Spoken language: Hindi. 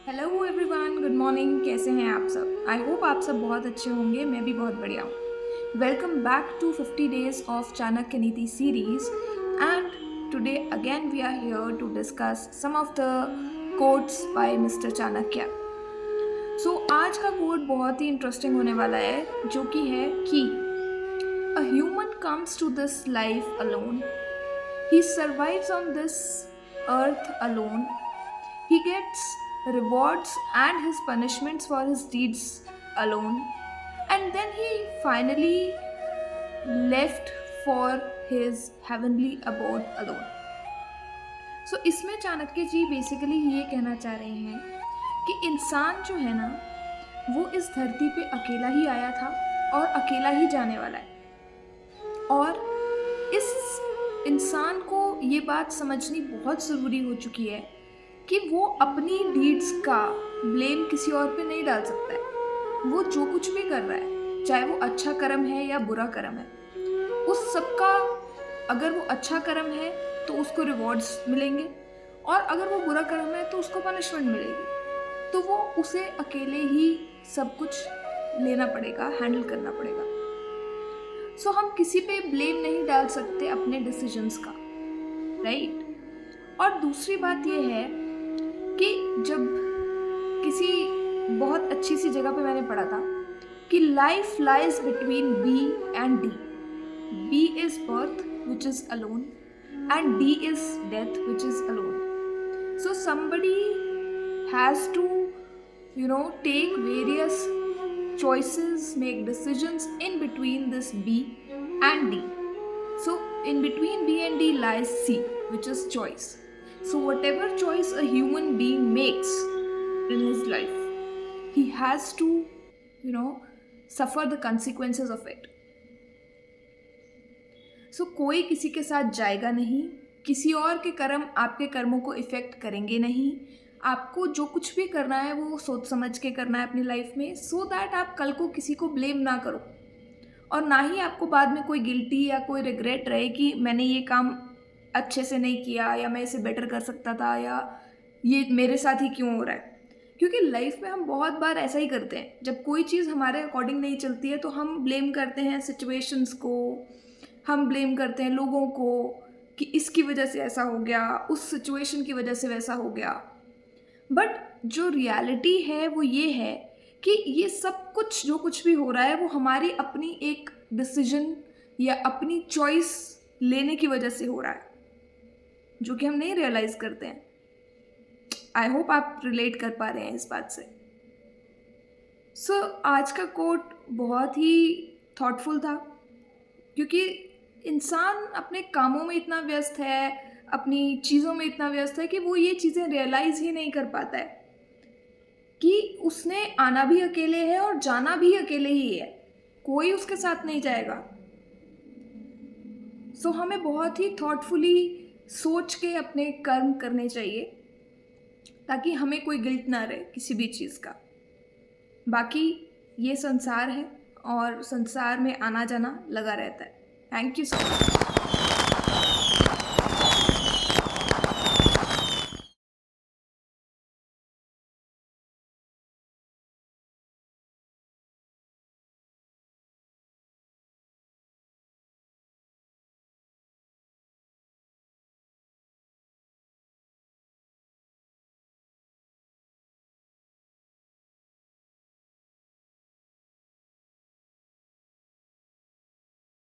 Hello everyone, good morning. कैसे हैं आप सब? आई होप आप सब बहुत अच्छे होंगे। मैं भी बहुत बढ़िया हूँ। Welcome back to 50 days of Chanakya Niti series and today again we are here to discuss some of the quotes by mister Chanakya. So आज का कोट बहुत ही इंटरेस्टिंग होने वाला है, जो कि है कि a human comes to this life alone, he survives on this earth alone, he gets rewards and his punishments for his deeds alone, and then he finally left for his heavenly abode alone. So इसमें चाणक्य जी बेसिकली ये कहना चाह रहे हैं कि इंसान जो है ना, वो इस धरती पे अकेला ही आया था और अकेला ही जाने वाला है। और इस इंसान को ये बात समझनी बहुत ज़रूरी हो चुकी है कि वो अपनी डीड्स का ब्लेम किसी और पे नहीं डाल सकता है। वो जो कुछ भी कर रहा है, चाहे वो अच्छा कर्म है या बुरा कर्म है, उस सब का अगर वो अच्छा कर्म है तो उसको रिवॉर्ड्स मिलेंगे, और अगर वो बुरा कर्म है तो उसको पनिशमेंट मिलेगी। तो वो उसे अकेले ही सब कुछ लेना पड़ेगा, हैंडल करना पड़ेगा। सो हम किसी पे ब्लेम नहीं डाल सकते अपने डिसीजंस का, राइट? और दूसरी बात ये है कि जब किसी बहुत अच्छी सी जगह पे मैंने पढ़ा था कि life lies between B and D. B is birth which is alone and D is death which is alone. So somebody has to take various choices, make decisions in between this B and D. So in between B and D lies C, which is choice. So whatever choice a human being makes in his life, he has to, suffer the consequences of it. So कोई किसी के साथ जाएगा नहीं, किसी और के कर्म आपके कर्मों को इफ़ेक्ट करेंगे नहीं। आपको जो कुछ भी करना है वो सोच समझ के करना है अपनी लाइफ में, सो दैट आप कल को किसी को ब्लेम ना करो, और ना ही आपको बाद में कोई गिल्टी या कोई रिग्रेट रहे कि मैंने ये काम अच्छे से नहीं किया, या मैं इसे बेटर कर सकता था, या ये मेरे साथ ही क्यों हो रहा है। क्योंकि लाइफ में हम बहुत बार ऐसा ही करते हैं, जब कोई चीज़ हमारे अकॉर्डिंग नहीं चलती है तो हम ब्लेम करते हैं सिचुएशंस को, हम ब्लेम करते हैं लोगों को कि इसकी वजह से ऐसा हो गया, उस सिचुएशन की वजह से वैसा हो गया। बट जो रियलिटी है वो ये है कि ये सब कुछ जो कुछ भी हो रहा है वो हमारी अपनी एक डिसीजन या अपनी चॉइस लेने की वजह से हो रहा है, जो कि हम नहीं रियलाइज करते हैं। आई होप आप रिलेट कर पा रहे हैं इस बात से। सो आज का कोट बहुत ही थॉटफुल था, क्योंकि इंसान अपने कामों में इतना व्यस्त है, अपनी चीज़ों में इतना व्यस्त है कि वो ये चीज़ें रियलाइज़ ही नहीं कर पाता है कि उसने आना भी अकेले है और जाना भी अकेले ही है, कोई उसके साथ नहीं जाएगा। सो हमें बहुत ही थॉटफुली सोच के अपने कर्म करने चाहिए, ताकि हमें कोई गिल्ट ना रहे किसी भी चीज़ का। बाकी ये संसार है और संसार में आना जाना लगा रहता है। Thank you so much.